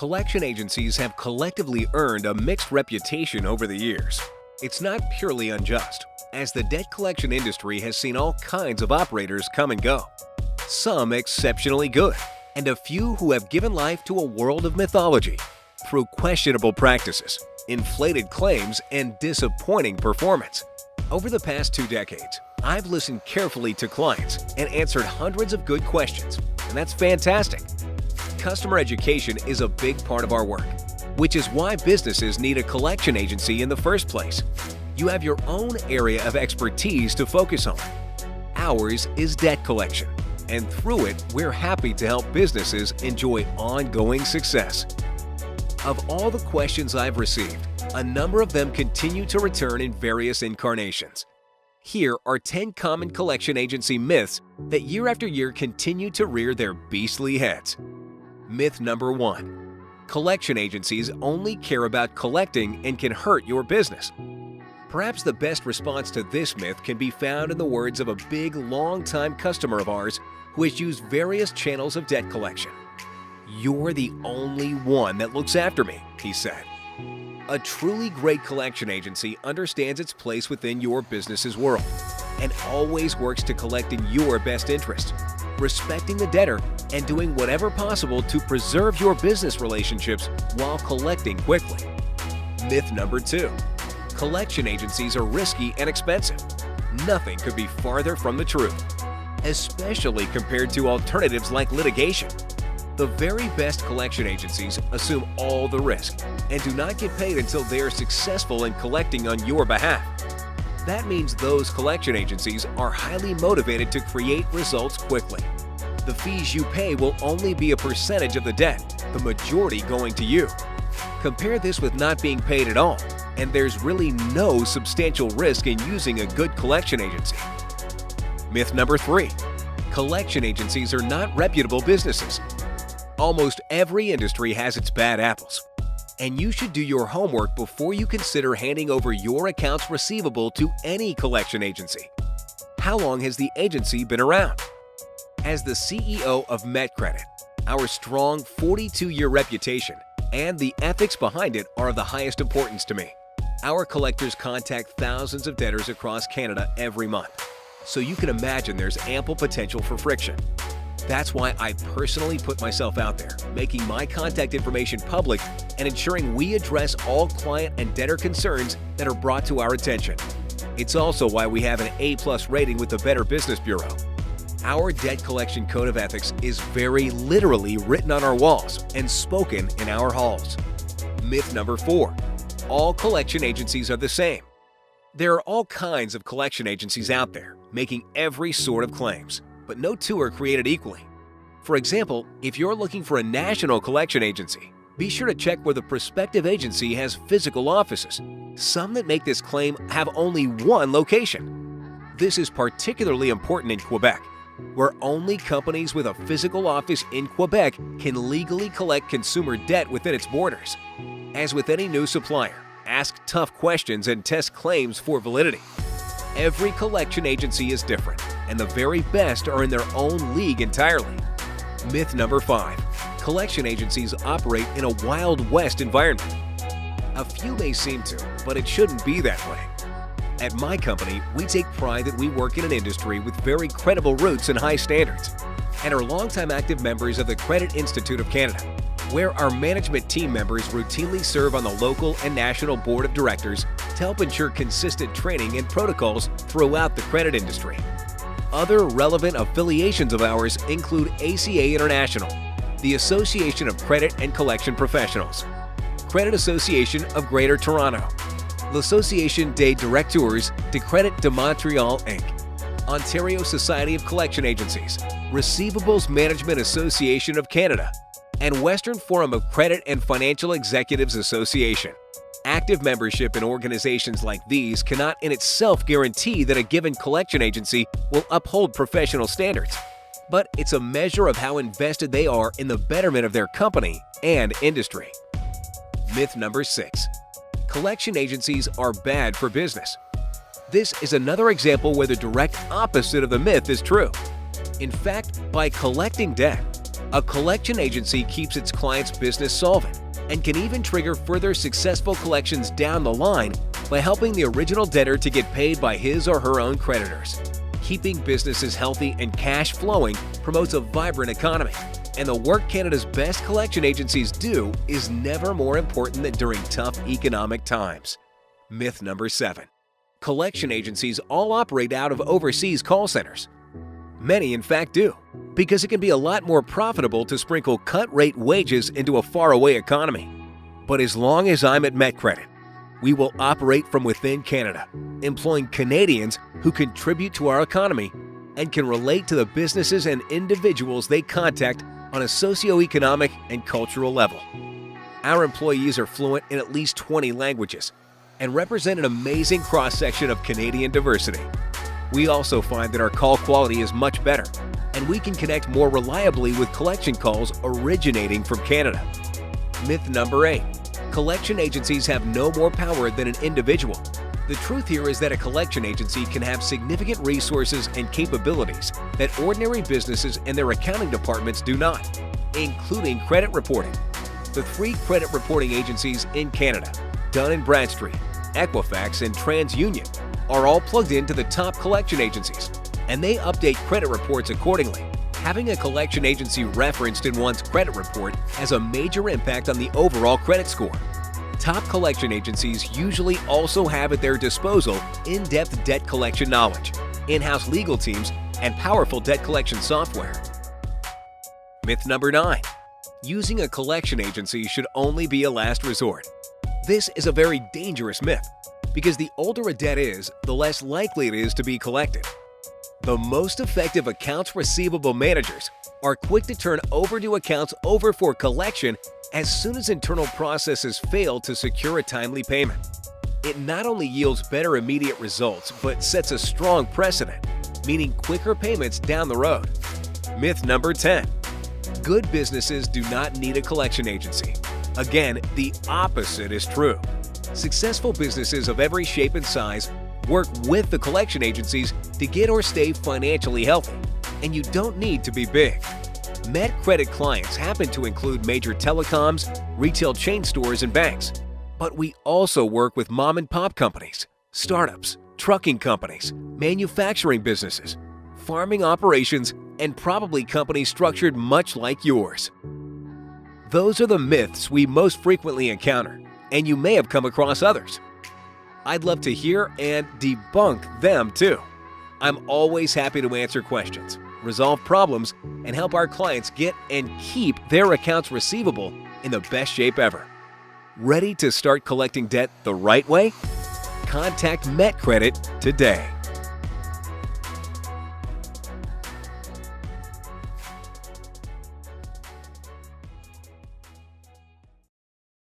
Collection agencies have collectively earned a mixed reputation over the years. It's not purely unjust, as the debt collection industry has seen all kinds of operators come and go. Some exceptionally good, and a few who have given life to a world of mythology through questionable practices, inflated claims, and disappointing performance. Over the past 2 decades, I've listened carefully to clients and answered hundreds of good questions, and that's fantastic. Customer education is a big part of our work, which is why businesses need a collection agency in the first place. You have your own area of expertise to focus on. Ours is debt collection, and through it, we're happy to help businesses enjoy ongoing success. Of all the questions I've received, a number of them continue to return in various incarnations. Here are 10 common collection agency myths that year after year continue to rear their beastly heads. Myth number 1. Collection agencies only care about collecting and can hurt your business. Perhaps the best response to this myth can be found in the words of a big, long-time customer of ours who has used various channels of debt collection. "You're the only one that looks after me," he said. A truly great collection agency understands its place within your business's world and always works to collect in your best interest, respecting the debtor and doing whatever possible to preserve your business relationships while collecting quickly. Myth number 2. Collection agencies are risky and expensive. Nothing could be farther from the truth, especially compared to alternatives like litigation. The very best collection agencies assume all the risk and do not get paid until they are successful in collecting on your behalf. That means those collection agencies are highly motivated to create results quickly. The fees you pay will only be a percentage of the debt, the majority going to you. Compare this with not being paid at all, and there's really no substantial risk in using a good collection agency. Myth number 3. Collection agencies are not reputable businesses. Almost every industry has its bad apples, and you should do your homework before you consider handing over your accounts receivable to any collection agency. How long has the agency been around? As the CEO of Metcredit, our strong 42-year reputation and the ethics behind it are of the highest importance to me. Our collectors contact thousands of debtors across Canada every month, so you can imagine there's ample potential for friction. That's why I personally put myself out there, making my contact information public and ensuring we address all client and debtor concerns that are brought to our attention. It's also why we have an A+ rating with the Better Business Bureau. Our debt collection code of ethics is very literally written on our walls and spoken in our halls. Myth number 4. All collection agencies are the same. There are all kinds of collection agencies out there, making every sort of claims, but no two are created equally. For example, if you're looking for a national collection agency, be sure to check where the prospective agency has physical offices. Some that make this claim have only one location. This is particularly important in Quebec, where only companies with a physical office in Quebec can legally collect consumer debt within its borders. As with any new supplier, ask tough questions and test claims for validity. Every collection agency is different, and the very best are in their own league entirely. Myth number 5. Collection agencies operate in a Wild West environment. A few may seem to, but it shouldn't be that way. At my company, we take pride that we work in an industry with very credible roots and high standards, and are longtime active members of the Credit Institute of Canada, where our management team members routinely serve on the local and national board of directors to help ensure consistent training and protocols throughout the credit industry. Other relevant affiliations of ours include ACA International, the Association of Credit and Collection Professionals, Credit Association of Greater Toronto, l'Association des Directeurs de Crédit de Montréal Inc., Ontario Society of Collection Agencies, Receivables Management Association of Canada, and Western Forum of Credit and Financial Executives Association. Active membership in organizations like these cannot in itself guarantee that a given collection agency will uphold professional standards, but it's a measure of how invested they are in the betterment of their company and industry. Myth number 6. Collection agencies are bad for business. This is another example where the direct opposite of the myth is true. In fact, by collecting debt, A collection agency keeps its client's business solvent and can even trigger further successful collections down the line by helping the original debtor to get paid by his or her own creditors. Keeping businesses healthy and cash flowing promotes a vibrant economy, and the work Canada's best collection agencies do is never more important than during tough economic times. Myth number 7. Collection agencies all operate out of overseas call centers. Many, in fact, do, because it can be a lot more profitable to sprinkle cut-rate wages into a faraway economy. But as long as I'm at Metcredit, we will operate from within Canada, employing Canadians who contribute to our economy and can relate to the businesses and individuals they contact on a socioeconomic and cultural level. Our employees are fluent in at least 20 languages and represent an amazing cross-section of Canadian diversity. We also find that our call quality is much better, and we can connect more reliably with collection calls originating from Canada. Myth number 8. Collection agencies have no more power than an individual. The truth here is that a collection agency can have significant resources and capabilities that ordinary businesses and their accounting departments do not, including credit reporting. The 3 credit reporting agencies in Canada, Dun & Bradstreet, Equifax, and TransUnion, are all plugged into the top collection agencies, and they update credit reports accordingly. Having a collection agency referenced in one's credit report has a major impact on the overall credit score. Top collection agencies usually also have at their disposal in-depth debt collection knowledge, in-house legal teams, and powerful debt collection software. Myth number 9. Using a collection agency should only be a last resort. This is a very dangerous myth, because the older a debt is, the less likely it is to be collected. The most effective accounts receivable managers are quick to turn overdue accounts over for collection as soon as internal processes fail to secure a timely payment. It not only yields better immediate results, but sets a strong precedent, meaning quicker payments down the road. Myth number 10. Good businesses do not need a collection agency. Again, the opposite is true. Successful businesses of every shape and size work with the collection agencies to get or stay financially healthy, and you don't need to be big. Metcredit clients happen to include major telecoms, retail chain stores, and banks, but we also work with mom-and-pop companies, startups, trucking companies, manufacturing businesses, farming operations, and probably companies structured much like yours. Those are the myths we most frequently encounter, and you may have come across others. I'd love to hear and debunk them too. I'm always happy to answer questions, resolve problems, and help our clients get and keep their accounts receivable in the best shape ever. Ready to start collecting debt the right way? Contact Metcredit today.